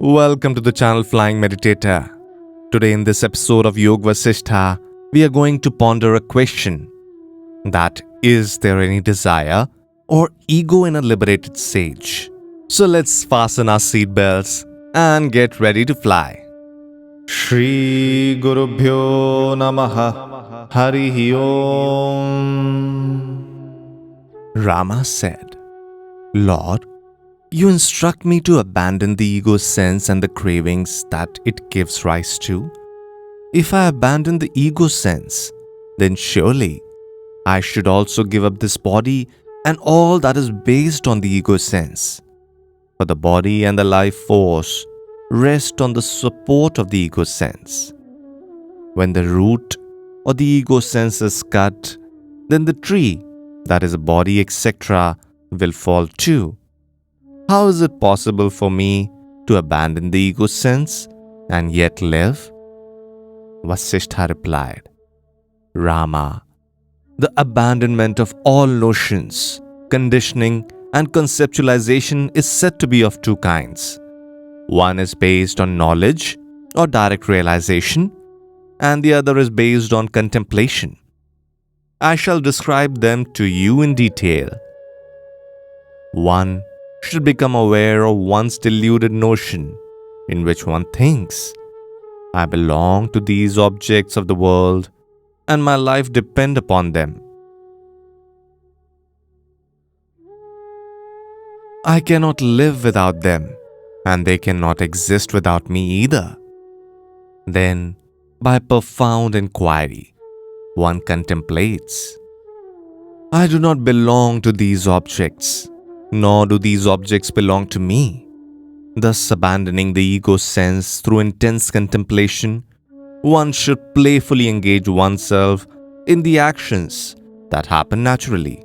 Welcome to the channel Flying Meditator. Today in this episode of Yoga Vasishtha, we are going to ponder a question that is there any desire or ego in a liberated sage? So let's fasten our seatbelts and get ready to fly. Shri Gurubhyo Namaha Harihi Om. Rama said, Lord, you instruct me to abandon the ego sense and the cravings that it gives rise to. If I abandon the ego sense, then surely I should also give up this body and all that is based on the ego sense. For the body and the life force rest on the support of the ego sense. When the root or the ego sense is cut, then the tree, that is a body, etc., will fall too. How is it possible for me to abandon the ego sense and yet live? Vasishtha replied, Rama, the abandonment of all notions, conditioning, and conceptualization is said to be of two kinds. One is based on knowledge or direct realization, and the other is based on contemplation. I shall describe them to you in detail. One should become aware of one's deluded notion, in which one thinks, I belong to these objects of the world and my life depends upon them. I cannot live without them, and they cannot exist without me either. Then, by profound inquiry, one contemplates, I do not belong to these objects, nor do these objects belong to me. Thus, abandoning the ego sense through intense contemplation, one should playfully engage oneself in the actions that happen naturally,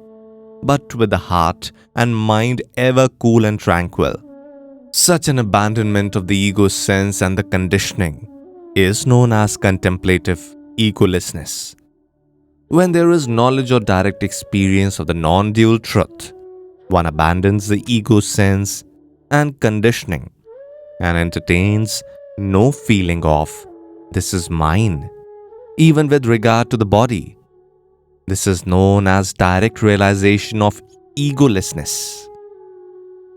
but with the heart and mind ever cool and tranquil. Such an abandonment of the ego sense and the conditioning is known as contemplative egolessness. When there is knowledge or direct experience of the non-dual truth, one abandons the ego sense and conditioning and entertains no feeling of, this is mine, even with regard to the body. This is known as direct realization of egolessness.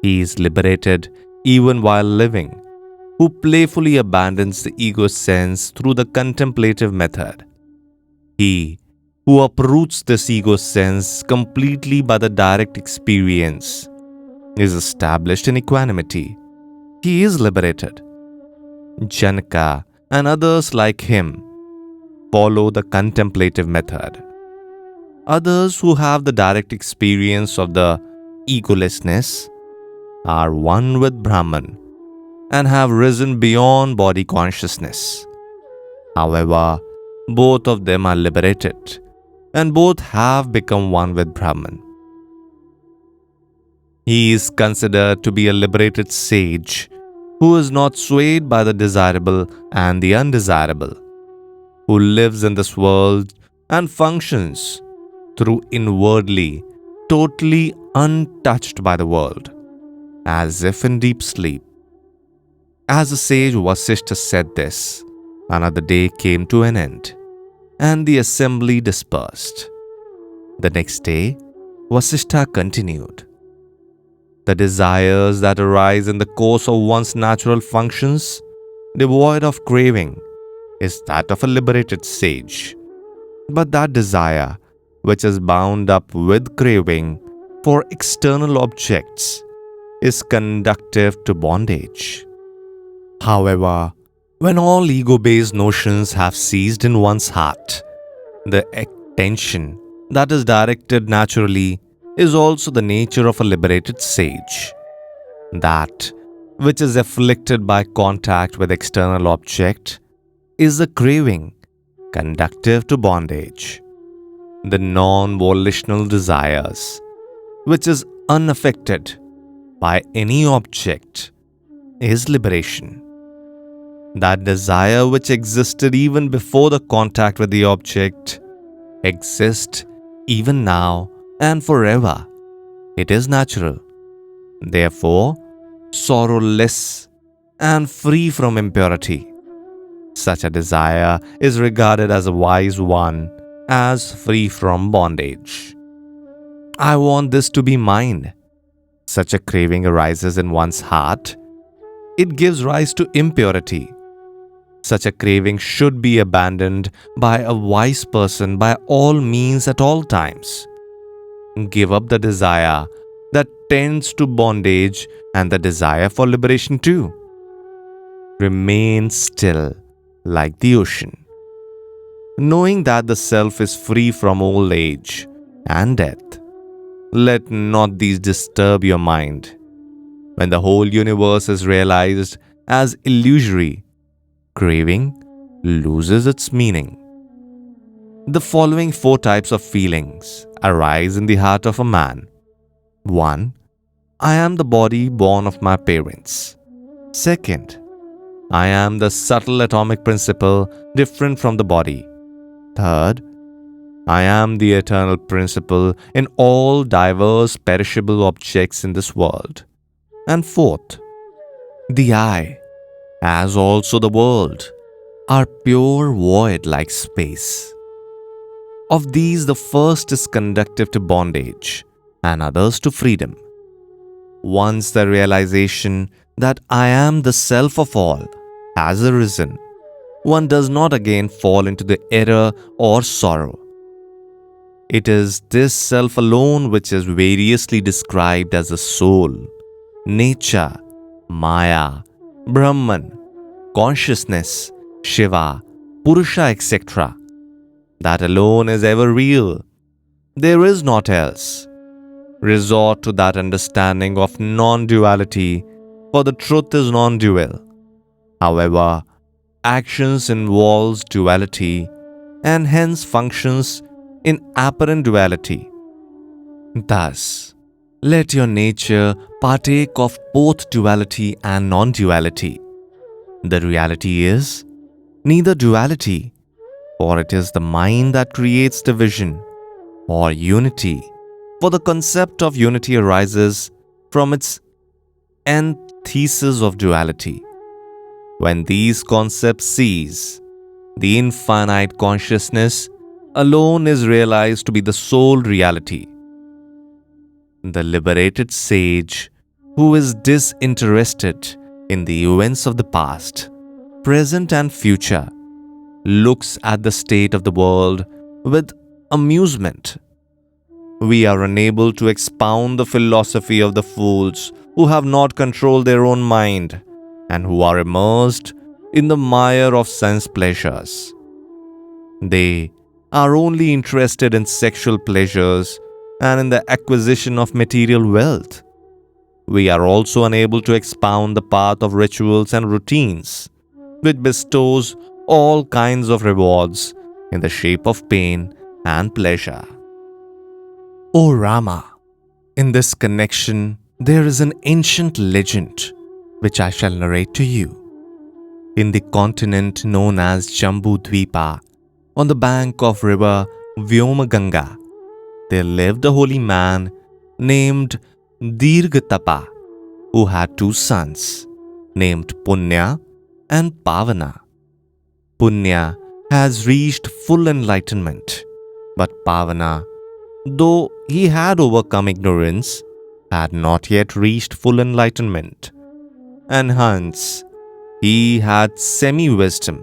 He is liberated even while living, who playfully abandons the ego sense through the contemplative method. He who uproots this ego sense completely by the direct experience is established in equanimity. He is liberated. Janaka and others like him follow the contemplative method. Others who have the direct experience of the egolessness are one with Brahman and have risen beyond body consciousness. However, both of them are liberated and both have become one with Brahman. He is considered to be a liberated sage who is not swayed by the desirable and the undesirable, who lives in this world and functions through inwardly, totally untouched by the world, as if in deep sleep. As the sage Vasishtha said this, another day came to an end, and the assembly dispersed. The next day, Vasishtha continued. The desires that arise in the course of one's natural functions, devoid of craving, is that of a liberated sage. But that desire, which is bound up with craving for external objects, is conducive to bondage. However, when all ego-based notions have ceased in one's heart, the attention that is directed naturally is also the nature of a liberated sage. That which is afflicted by contact with external object is the craving conducive to bondage. The non-volitional desires, which is unaffected by any object, is liberation. That desire which existed even before the contact with the object exists even now and forever. It is natural. Therefore, sorrowless and free from impurity. Such a desire is regarded as a wise one, as free from bondage. I want this to be mine. Such a craving arises in one's heart. It gives rise to impurity. Such a craving should be abandoned by a wise person by all means at all times. Give up the desire that tends to bondage and the desire for liberation too. Remain still like the ocean, knowing that the self is free from old age and death. Let not these disturb your mind. When the whole universe is realized as illusory, craving loses its meaning. The following 4 types of feelings arise in the heart of a man. 1. I am the body born of my parents. 2nd. I am the subtle atomic principle different from the body. 3rd. I am the eternal principle in all diverse perishable objects in this world. And 4th. The I, as also the world, are pure void like space. Of these, the first is conducive to bondage, and others to freedom. Once the realization that I am the self of all has arisen, one does not again fall into the error or sorrow. It is this self alone which is variously described as the soul, nature, Maya, Brahman, consciousness, Shiva, Purusha, etc. That alone is ever real. There is naught else. Resort to that understanding of non-duality, for the truth is non-dual. However, actions involves duality and hence functions in apparent duality. Thus, let your nature partake of both duality and non-duality. The reality is neither duality, for it is the mind that creates division, or unity, for the concept of unity arises from its antithesis of duality. When these concepts cease, the infinite consciousness alone is realized to be the sole reality. The liberated sage, who is disinterested in the events of the past, present and future, looks at the state of the world with amusement. We are unable to expound the philosophy of the fools who have not controlled their own mind and who are immersed in the mire of sense pleasures. They are only interested in sexual pleasures and in the acquisition of material wealth. We are also unable to expound the path of rituals and routines, which bestows all kinds of rewards in the shape of pain and pleasure. O Rama, in this connection, there is an ancient legend which I shall narrate to you. In the continent known as Jambu Dvipa, on the bank of river Vyomaganga, there lived a holy man named Dirghatapa, who had 2 sons named Punya and Pavana. Punya has reached full enlightenment, but Pavana, though he had overcome ignorance, had not yet reached full enlightenment, and hence he had semi-wisdom.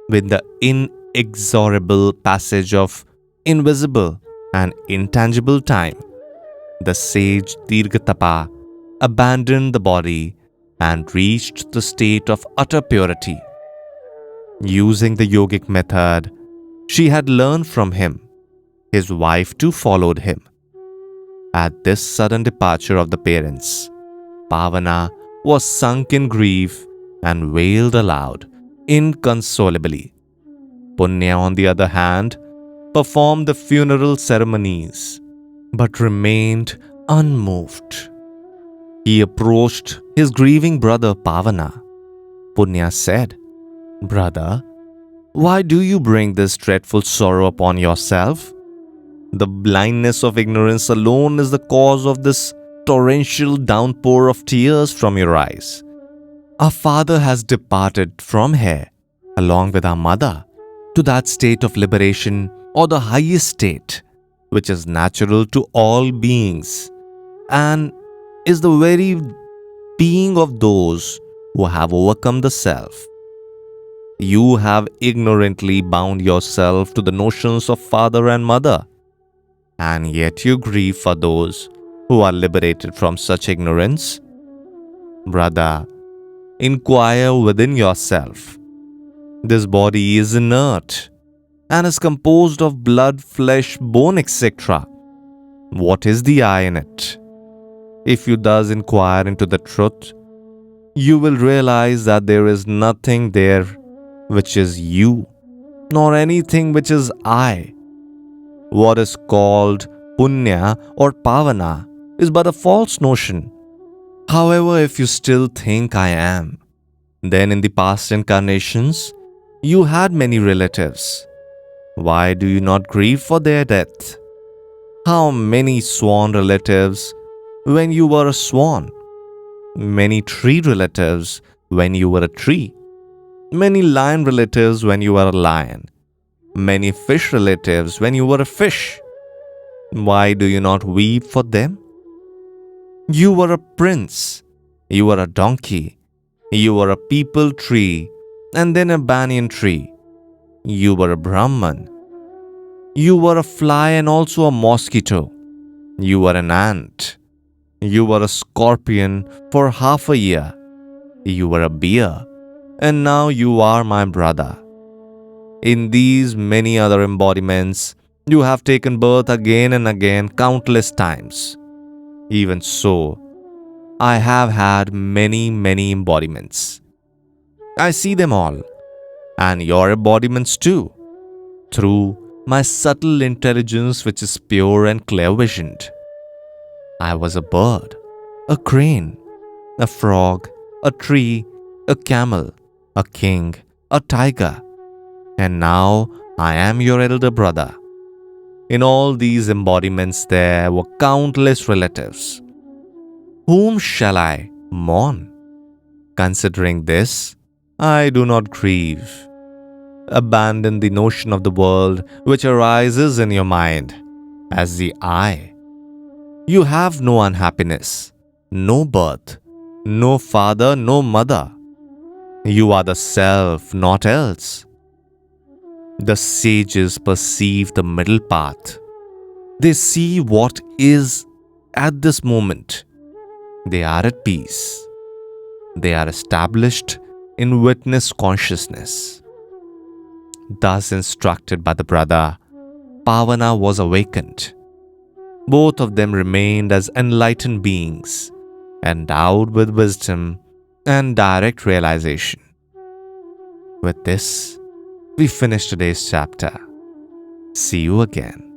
With the inexorable passage of invisible and intangible time, the sage Dirghatapa abandoned the body and reached the state of utter purity. Using the yogic method she had learned from him, his wife too followed him. At this sudden departure of the parents, Pavana was sunk in grief and wailed aloud inconsolably. Punya, on the other hand, performed the funeral ceremonies, but remained unmoved. He approached his grieving brother Pavana. Punya said, "Brother, why do you bring this dreadful sorrow upon yourself? The blindness of ignorance alone is the cause of this torrential downpour of tears from your eyes. Our father has departed from here, along with our mother, to that state of liberation or the highest state, which is natural to all beings, and is the very being of those who have overcome the self. You have ignorantly bound yourself to the notions of father and mother, and yet you grieve for those who are liberated from such ignorance. Brother, inquire within yourself. This body is inert and is composed of blood, flesh, bone, etc. What is the I in it? If you thus inquire into the truth, you will realize that there is nothing there which is you, nor anything which is I. What is called punya or pavana is but a false notion. However, if you still think I am, then in the past incarnations, you had many relatives. Why do you not grieve for their death? How many swan relatives when you were a swan? Many tree relatives when you were a tree? Many lion relatives when you were a lion? Many fish relatives when you were a fish? Why do you not weep for them? You were a prince, you were a donkey, you were a peepal tree, and then a banyan tree. You were a Brahman. You were a fly and also a mosquito. You were an ant. You were a scorpion for half a year. You were a bear, and now you are my brother. In these many other embodiments, you have taken birth again and again countless times. Even so, I have had many, many embodiments. I see them all, and your embodiments too, through my subtle intelligence which is pure and clear-visioned. I was a bird, a crane, a frog, a tree, a camel, a king, a tiger, and now I am your elder brother. In all these embodiments there were countless relatives. Whom shall I mourn? Considering this, I do not grieve. Abandon the notion of the world which arises in your mind as the I. You have no unhappiness, no birth, no father, no mother. You are the self, not else. The sages perceive the middle path. They see what is at this moment. They are at peace. They are established in witness consciousness. Thus instructed by the brother, Pavana was awakened. Both of them remained as enlightened beings, endowed with wisdom and direct realization. With this, we finish today's chapter. See you again.